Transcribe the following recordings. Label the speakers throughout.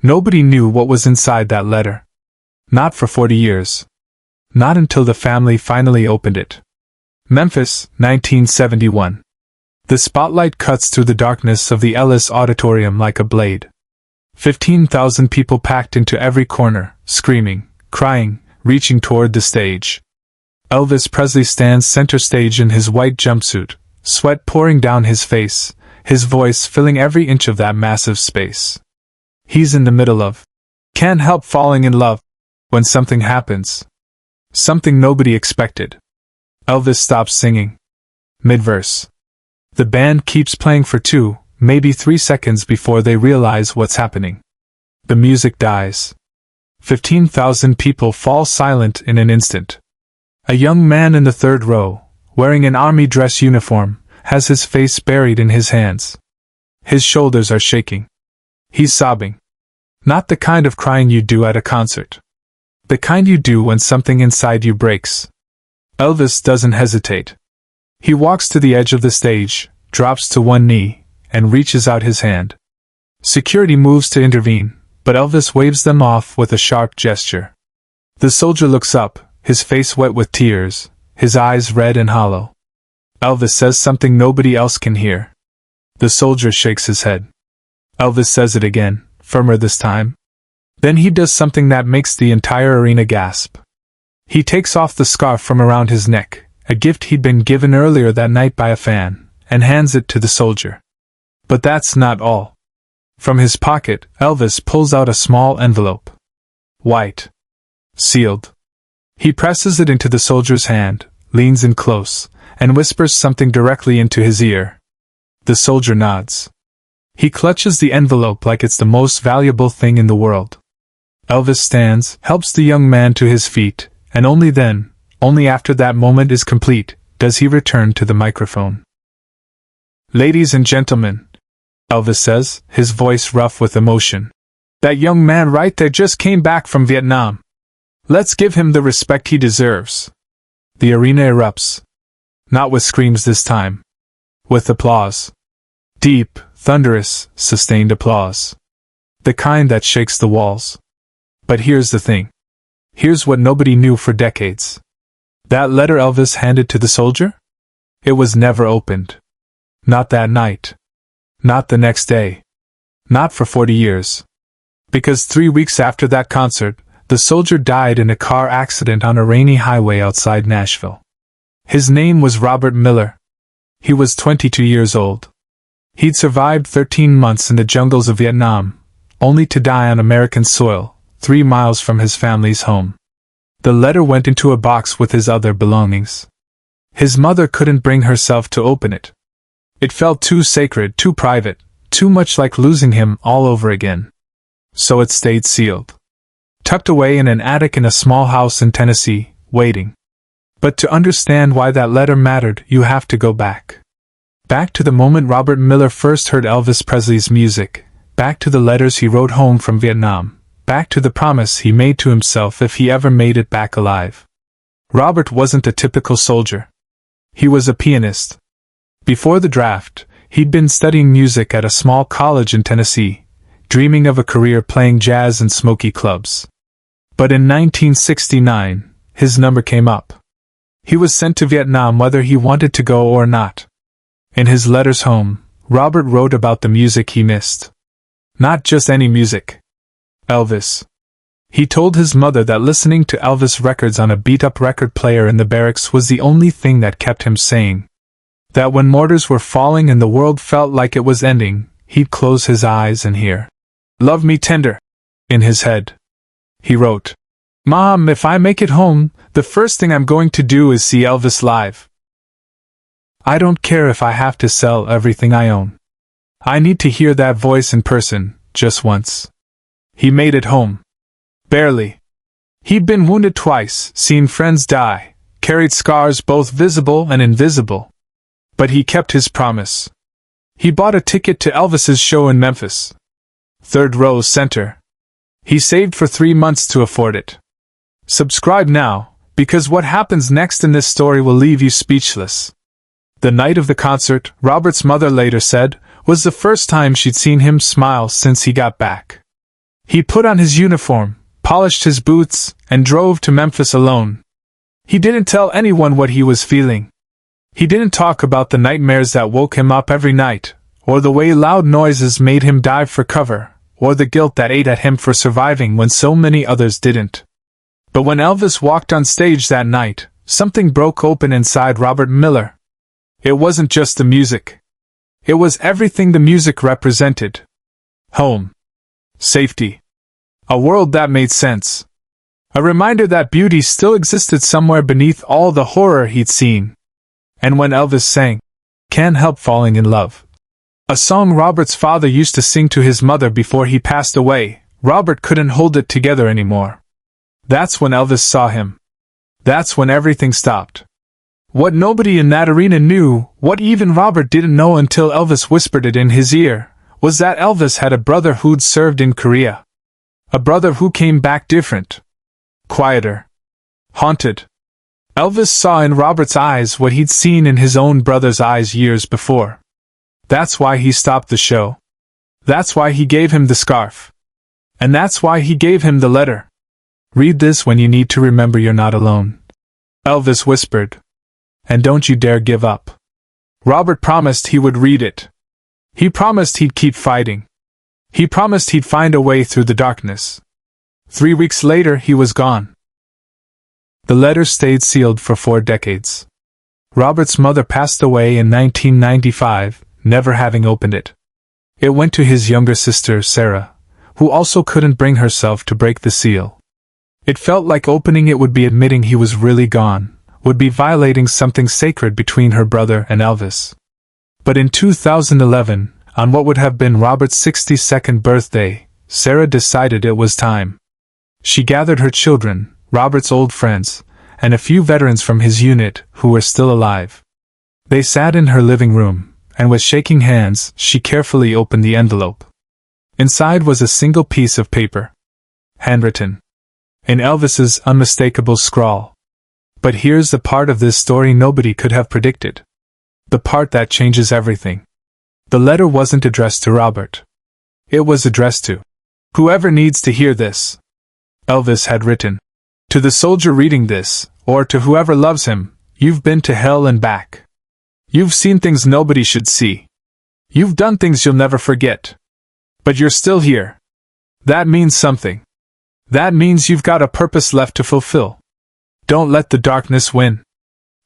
Speaker 1: Nobody knew what was inside that letter. Not for 40 years. Not until the family finally opened it. Memphis, 1971. The spotlight cuts through the darkness of the Ellis Auditorium like a blade. 15,000 people packed into every corner, screaming, crying, reaching toward the stage. Elvis Presley stands center stage in his white jumpsuit, sweat pouring down his face, his voice filling every inch of that massive space. He's in the middle of "Can't Help Falling in Love" when something happens. Something nobody expected. Elvis stops singing. Mid-verse. The band keeps playing for 2, maybe 3 seconds before they realize what's happening. The music dies. 15,000 people fall silent in an instant. A young man in the third row, wearing an army dress uniform, has his face buried in his hands. His shoulders are shaking. He's sobbing. Not the kind of crying you do at a concert. The kind you do when something inside you breaks. Elvis doesn't hesitate. He walks to the edge of the stage, drops to one knee, and reaches out his hand. Security moves to intervene, but Elvis waves them off with a sharp gesture. The soldier looks up, his face wet with tears, his eyes red and hollow. Elvis says something nobody else can hear. The soldier shakes his head. Elvis says it again, firmer this time. Then he does something that makes the entire arena gasp. He takes off the scarf from around his neck, a gift he'd been given earlier that night by a fan, and hands it to the soldier. But that's not all. From his pocket, Elvis pulls out a small envelope. White. Sealed. He presses it into the soldier's hand, leans in close, and whispers something directly into his ear. The soldier nods. He clutches the envelope like it's the most valuable thing in the world. Elvis stands, helps the young man to his feet, and only then, only after that moment is complete, does he return to the microphone. "Ladies and gentlemen," Elvis says, his voice rough with emotion, "that young man right there just came back from Vietnam. Let's give him the respect he deserves." The arena erupts. Not with screams this time. With applause. Deep, thunderous, sustained applause. The kind that shakes the walls. But here's the thing. Here's what nobody knew for decades. That letter Elvis handed to the soldier? It was never opened. Not that night. Not the next day. Not for 40 years. Because 3 weeks after that concert, the soldier died in a car accident on a rainy highway outside Nashville. His name was Robert Miller. He was 22 years old. He'd survived 13 months in the jungles of Vietnam, only to die on American soil, 3 miles from his family's home. The letter went into a box with his other belongings. His mother couldn't bring herself to open it. It felt too sacred, too private, too much like losing him all over again. So it stayed sealed. Tucked away in an attic in a small house in Tennessee, waiting. But to understand why that letter mattered, you have to go back. Back to the moment Robert Miller first heard Elvis Presley's music, back to the letters he wrote home from Vietnam, back to the promise he made to himself if he ever made it back alive. Robert wasn't a typical soldier. He was a pianist. Before the draft, he'd been studying music at a small college in Tennessee, dreaming of a career playing jazz in smoky clubs. But in 1969, his number came up. He was sent to Vietnam whether he wanted to go or not. In his letters home, Robert wrote about the music he missed. Not just any music. Elvis. He told his mother that listening to Elvis records on a beat-up record player in the barracks was the only thing that kept him sane. That when mortars were falling and the world felt like it was ending, he'd close his eyes and hear, "Love Me Tender," in his head. He wrote, "Mom, if I make it home, the first thing I'm going to do is see Elvis live. I don't care if I have to sell everything I own. I need to hear that voice in person, just once." He made it home. Barely. He'd been wounded twice, seen friends die, carried scars both visible and invisible. But he kept his promise. He bought a ticket to Elvis's show in Memphis. 3rd row center. He saved for 3 months to afford it. Subscribe now, because what happens next in this story will leave you speechless. The night of the concert, Robert's mother later said, was the first time she'd seen him smile since he got back. He put on his uniform, polished his boots, and drove to Memphis alone. He didn't tell anyone what he was feeling. He didn't talk about the nightmares that woke him up every night, or the way loud noises made him dive for cover, or the guilt that ate at him for surviving when so many others didn't. But when Elvis walked on stage that night, something broke open inside Robert Miller. It wasn't just the music. It was everything the music represented. Home. Safety. A world that made sense. A reminder that beauty still existed somewhere beneath all the horror he'd seen. And when Elvis sang, "Can't Help Falling in Love," a song Robert's father used to sing to his mother before he passed away, Robert couldn't hold it together anymore. That's when Elvis saw him. That's when everything stopped. What nobody in that arena knew, what even Robert didn't know until Elvis whispered it in his ear, was that Elvis had a brother who'd served in Korea. A brother who came back different. Quieter. Haunted. Elvis saw in Robert's eyes what he'd seen in his own brother's eyes years before. That's why he stopped the show. That's why he gave him the scarf. And that's why he gave him the letter. "Read this when you need to remember you're not alone," Elvis whispered. "And don't you dare give up." Robert promised he would read it. He promised he'd keep fighting. He promised he'd find a way through the darkness. 3 weeks later, he was gone. The letter stayed sealed for 4 decades. Robert's mother passed away in 1995, never having opened it. It went to his younger sister, Sarah, who also couldn't bring herself to break the seal. It felt like opening it would be admitting he was really gone, would be violating something sacred between her brother and Elvis. But in 2011, on what would have been Robert's 62nd birthday, Sarah decided it was time. She gathered her children, Robert's old friends, and a few veterans from his unit who were still alive. They sat in her living room, and with shaking hands, she carefully opened the envelope. Inside was a single piece of paper. Handwritten. In Elvis's unmistakable scrawl. But here's the part of this story nobody could have predicted. The part that changes everything. The letter wasn't addressed to Robert. It was addressed to whoever needs to hear this. Elvis had written, "To the soldier reading this, or to whoever loves him, you've been to hell and back. You've seen things nobody should see. You've done things you'll never forget. But you're still here. That means something. That means you've got a purpose left to fulfill. Don't let the darkness win.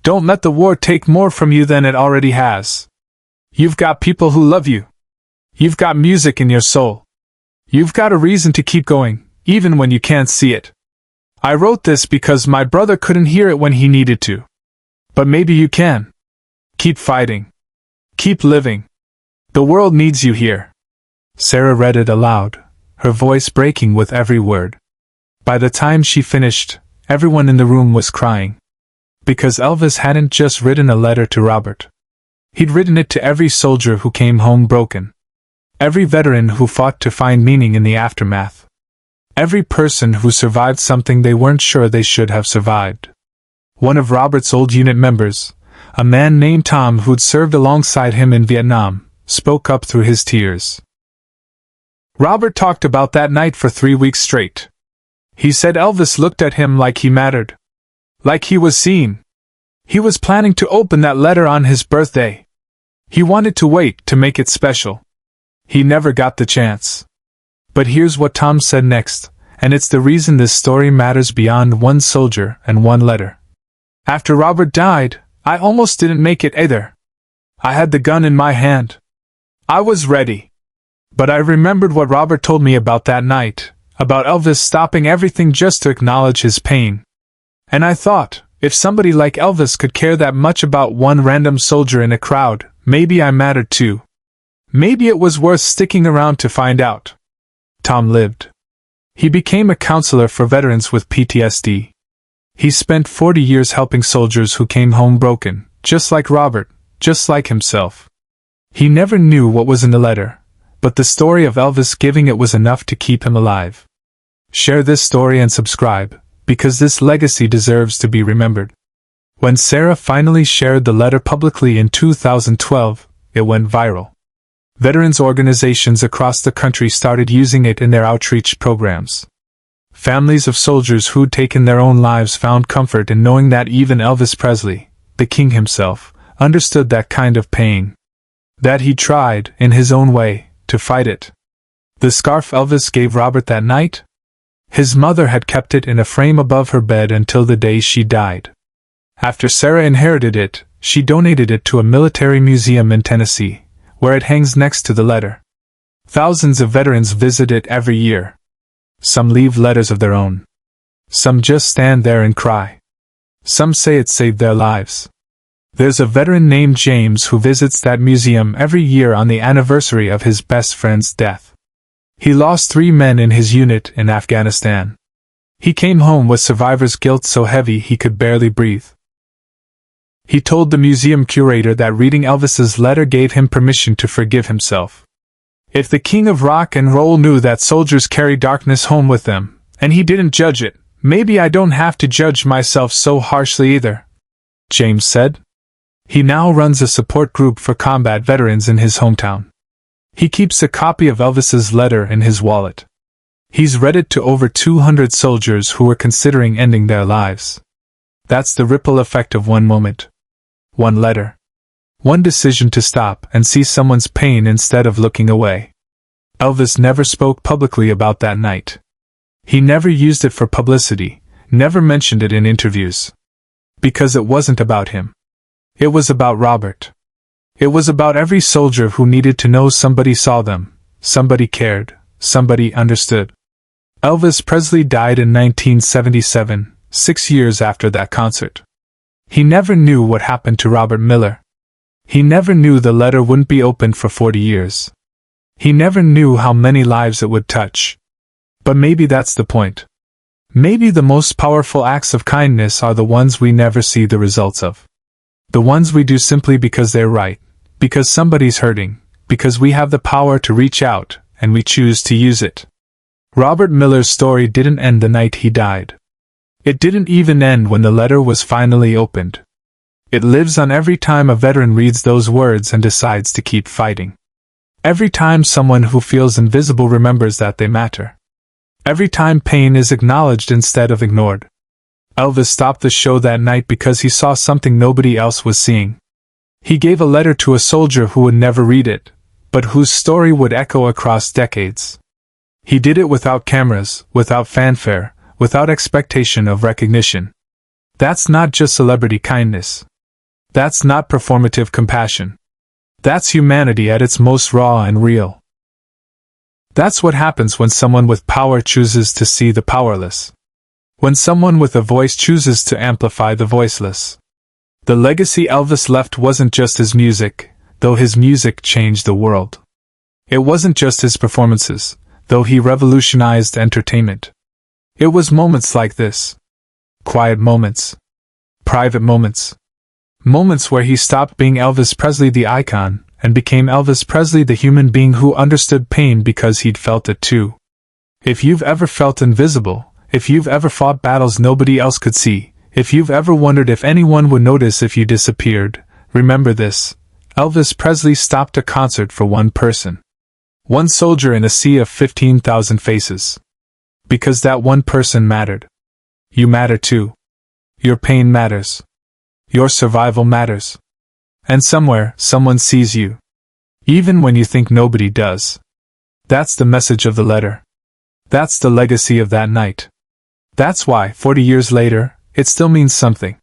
Speaker 1: Don't let the war take more from you than it already has. You've got people who love you. You've got music in your soul. You've got a reason to keep going, even when you can't see it. I wrote this because my brother couldn't hear it when he needed to. But maybe you can. Keep fighting. Keep living. The world needs you here." Sarah read it aloud, her voice breaking with every word. By the time she finished, everyone in the room was crying. Because Elvis hadn't just written a letter to Robert. He'd written it to every soldier who came home broken. Every veteran who fought to find meaning in the aftermath. Every person who survived something they weren't sure they should have survived. One of Robert's old unit members, a man named Tom who'd served alongside him in Vietnam, spoke up through his tears. Robert talked about that night for 3 weeks straight. He said Elvis looked at him like he mattered. Like he was seen. He was planning to open that letter on his birthday. He wanted to wait to make it special. He never got the chance. But here's what Tom said next, and it's the reason this story matters beyond one soldier and one letter. "After Robert died, I almost didn't make it either. I had the gun in my hand. I was ready. But I remembered what Robert told me about that night, about Elvis stopping everything just to acknowledge his pain. And I thought, if somebody like Elvis could care that much about one random soldier in a crowd, maybe I mattered too. Maybe it was worth sticking around to find out." Tom lived. He became a counselor for veterans with PTSD. He spent 40 years helping soldiers who came home broken, just like Robert, just like himself. He never knew what was in the letter, but the story of Elvis giving it was enough to keep him alive. Share this story and subscribe, because this legacy deserves to be remembered. When Sarah finally shared the letter publicly in 2012, it went viral. Veterans organizations across the country started using it in their outreach programs. Families of soldiers who'd taken their own lives found comfort in knowing that even Elvis Presley, the king himself, understood that kind of pain. That he tried, in his own way, to fight it. The scarf Elvis gave Robert that night? His mother had kept it in a frame above her bed until the day she died. After Sarah inherited it, she donated it to a military museum in Tennessee, where it hangs next to the letter. Thousands of veterans visit it every year. Some leave letters of their own. Some just stand there and cry. Some say it saved their lives. There's a veteran named James who visits that museum every year on the anniversary of his best friend's death. He lost 3 men in his unit in Afghanistan. He came home with survivor's guilt so heavy he could barely breathe. He told the museum curator that reading Elvis's letter gave him permission to forgive himself. If the king of rock and roll knew that soldiers carry darkness home with them, and he didn't judge it, maybe I don't have to judge myself so harshly either, James said. He now runs a support group for combat veterans in his hometown. He keeps a copy of Elvis's letter in his wallet. He's read it to over 200 soldiers who were considering ending their lives. That's the ripple effect of one moment. One letter. One decision to stop and see someone's pain instead of looking away. Elvis never spoke publicly about that night. He never used it for publicity, never mentioned it in interviews. Because it wasn't about him. It was about Robert. It was about every soldier who needed to know somebody saw them, somebody cared, somebody understood. Elvis Presley died in 1977, 6 years after that concert. He never knew what happened to Robert Miller. He never knew the letter wouldn't be opened for 40 years. He never knew how many lives it would touch. But maybe that's the point. Maybe the most powerful acts of kindness are the ones we never see the results of. The ones we do simply because they're right, because somebody's hurting, because we have the power to reach out, and we choose to use it. Robert Miller's story didn't end the night he died. It didn't even end when the letter was finally opened. It lives on every time a veteran reads those words and decides to keep fighting. Every time someone who feels invisible remembers that they matter. Every time pain is acknowledged instead of ignored. Elvis stopped the show that night because he saw something nobody else was seeing. He gave a letter to a soldier who would never read it, but whose story would echo across decades. He did it without cameras, without fanfare, without expectation of recognition. That's not just celebrity kindness. That's not performative compassion. That's humanity at its most raw and real. That's what happens when someone with power chooses to see the powerless. When someone with a voice chooses to amplify the voiceless. The legacy Elvis left wasn't just his music, though his music changed the world. It wasn't just his performances, though he revolutionized entertainment. It was moments like this. Quiet moments. Private moments. Moments where he stopped being Elvis Presley the icon, and became Elvis Presley the human being who understood pain because he'd felt it too. If you've ever felt invisible, if you've ever fought battles nobody else could see, if you've ever wondered if anyone would notice if you disappeared, remember this. Elvis Presley stopped a concert for one person. One soldier in a sea of 15,000 faces. Because that one person mattered. You matter too. Your pain matters. Your survival matters. And somewhere, someone sees you. Even when you think nobody does. That's the message of the letter. That's the legacy of that night. That's why, 40 years later, it still means something.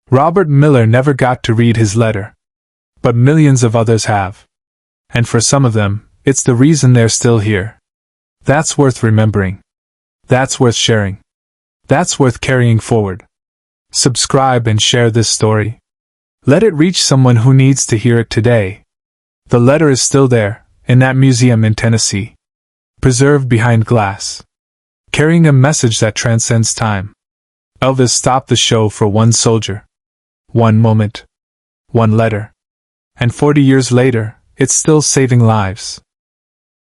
Speaker 1: Robert Miller never got to read his letter. But millions of others have. And for some of them, it's the reason they're still here. That's worth remembering. That's worth sharing. That's worth carrying forward. Subscribe and share this story. Let it reach someone who needs to hear it today. The letter is still there, in that museum in Tennessee. Preserved behind glass. Carrying a message that transcends time. Elvis stopped the show for one soldier. One moment. One letter. And 40 years later, it's still saving lives.